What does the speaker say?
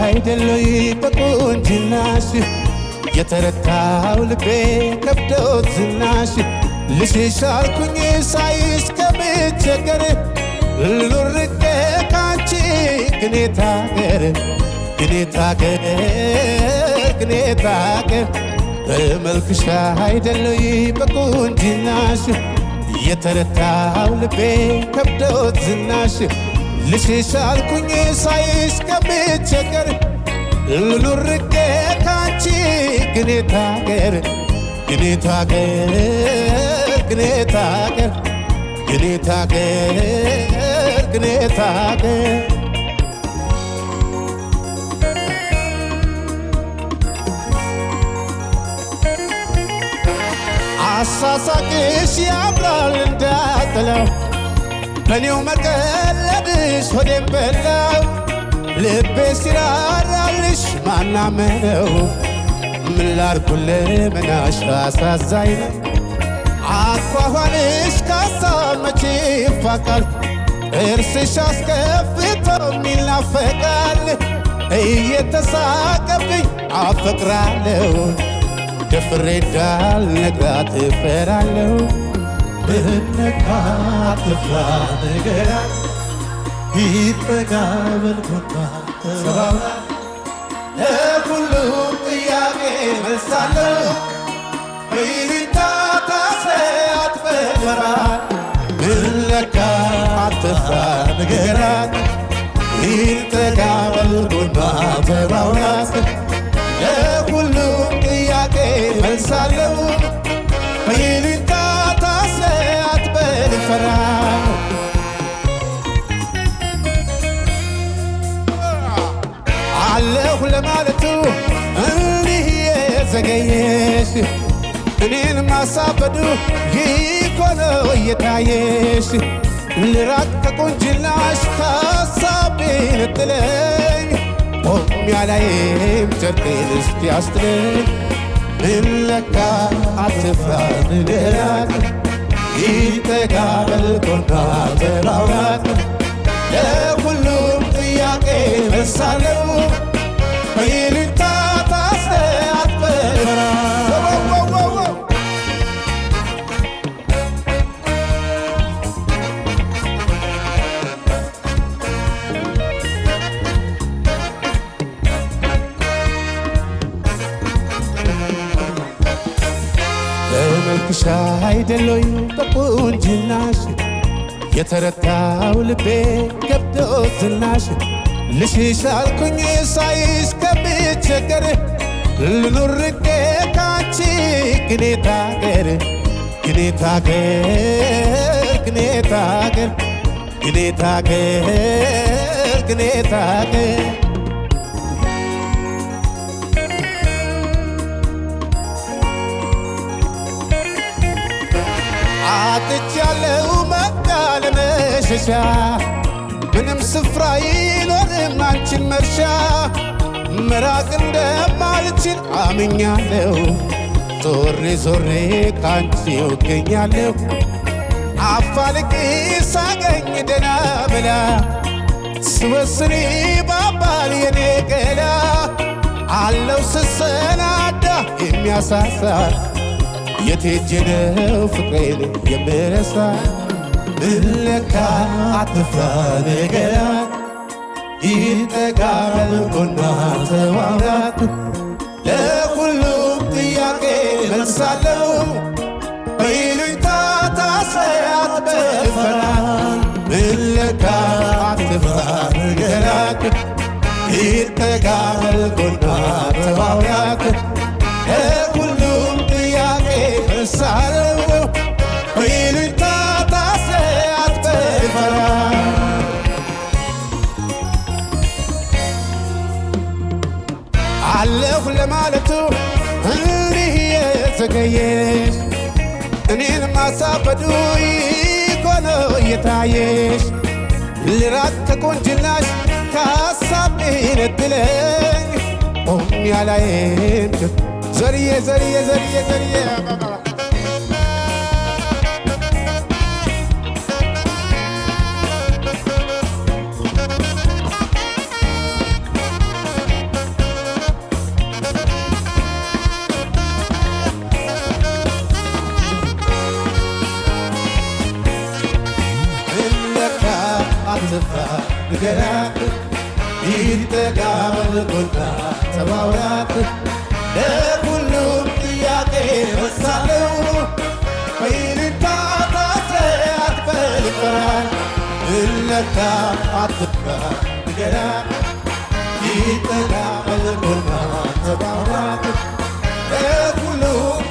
አይደለይ በቁንጅናሽ የተረታው ልቤ ከብዶት ዝናሽ ልሽሽ አልኩኝ ሳይሽ ከምቸገር ልኑር ርቄ ካንቺ ግኔታ አገር በመልክሽ አይደለይ በቁንጅናሽ የተረታው ልቤ ከብዶት ዝናሽ ልሽሽ አልኩኝ ሳይሽ ከምቸገር ልኑር ርቄ ካንቺ ግኔታ አገር አሳሳቅሽ ያምራል እንዳጥለው በኔው መቀለድሽ ሆዴን በላው ልቤ ሲራራልሽ ማናመነው ምን ላርጉልህ ምናሽ አሳዛኝ ነው አኳኋንሽ ካሳብ መቼ ይፋቃል እርስሽ አስከፍቶ ሚናፈቃል እየተሳቀብኝ አፈቅራለሁ ደፍሬ እንዳልነግራት እፈራለሁ ብነካት ትፍራ ንገራት ይጠጋ በልኩና ተባብራ ለሁሉም ጥያቄ መልሳለሁ በይሉኝታ ታስሬያት በፍርሃት ብነካት ትፍራ ንገራት ይጠጋ በልኩና ተባብራት ለሁሉም ጥያቄ መልሳለሁ በይሉኝታ ታስሬያት በፍርሃት አለሁ ለማለቱ እንዲህ የዘገየሽ እኔን ማሳበዱ ይኮነው እየታየሽ ልራቅ ከቁንጅናሽ ከሀሳቤ ነጥለኝ ቆሜ አላይም ጨርቄን እስኪያስጥለኝ ምነካ አትፍራ ንገራት ይጠጋ በልኩና ተባብራት ለሁሉም ጥያቄ መልሳለሁ በይሉኝታ ታስሬያት በፍርሃት በመልክሽ አይደለይ በቁንጅናሽ የተረታው ልቤ ከብዶት ዝናሽ ልሽሽ አልኩኝ ሳይሽ ከምቸገር ልኑር ርቄ ካንቺ ግኔታ አገር አጥቻለሁ መቃል መሸሻ ምንም ስፍራ ይኖርም አንቺን መርሻ መራቅ እንደማልችል አምኛለሁ ዞሬ ካንቺው እገኛለሁ አፋልቅ ሳገኝ ደና ብላ ስወስኒ ባባል የኔ ገላ አለው ስሰናዳ የሚያሳሳ የት ሄጄ ነው ፍቅሬን የምረሳ ብነካ አትፍራ ንገራት ይጠጋ በልኩና ተባብራት ለሁሉም ጥያቄ መልሳለሁ በይሉኝታ ታስሬያት በፍርሃት ብነካ አትፍራ ንገራት ይጠጋ በልኩና ተባብራት ለሁሉም ጥያቄ መልሳለሁ በይሉኝታ ታስሬያት በፍርሃት አለሁ ለማለቱ እንዲህ የዘገየሽ እኔን ማሳበዱ ይኮነው እየታየሽ ልራቅ ከቁንጅናሽ ከሀሳቤ ነጥለኝ ቆሜ አላይም ዘርዬ ንገራት ይጠጋ በልጎና ተባብራት ለሁሉም ጥያቄ ወሳለው በይልታ ታስረ አትበልፈራል እለታ አትፍራ ንገራት ይጠጋ በልጎና ተባብራት ለሁሉም